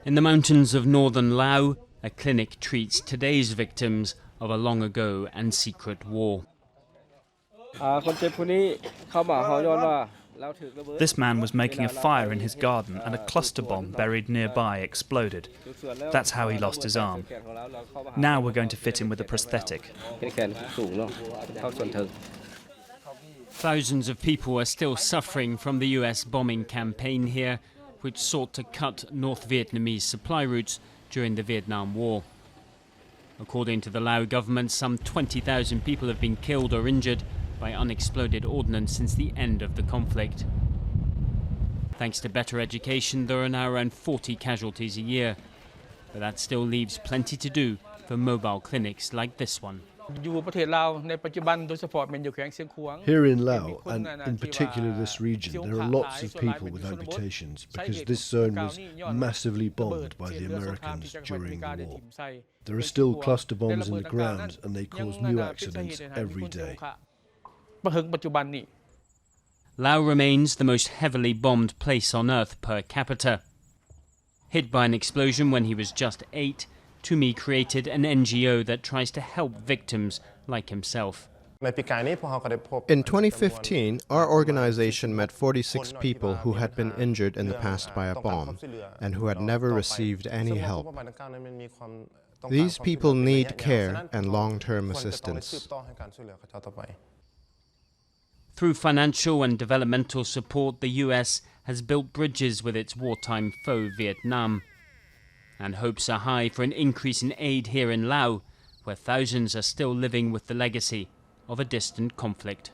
In the mountains of northern Laos, a clinic treats today's victims of a long ago and secret war. This man was making a fire in his garden and a cluster bomb buried nearby exploded. That's how he lost his arm. Now we're going to fit him with a prosthetic. Thousands of people are still suffering from the US bombing campaign here, which sought to cut North Vietnamese supply routes during the Vietnam War. According to the Lao government, some 20,000 people have been killed or injured by unexploded ordnance since the end of the conflict. Thanks to better education, there are now around 40 casualties a year, but that still leaves plenty to do for mobile clinics like this one. Here in Laos, and in particular this region, there are lots of people with amputations because this zone was massively bombed by the Americans during the war. There are still cluster bombs in the ground and they cause new accidents every day. Laos remains the most heavily bombed place on earth per capita. Hit by an explosion when he was just 8, Tumi created an NGO that tries to help victims like himself. In 2015, our organization met 46 people who had been injured in the past by a bomb and who had never received any help. These people need care and long-term assistance. Through financial and developmental support, the US has built bridges with its wartime foe, Vietnam. And hopes are high for an increase in aid here in Laos, where thousands are still living with the legacy of a distant conflict.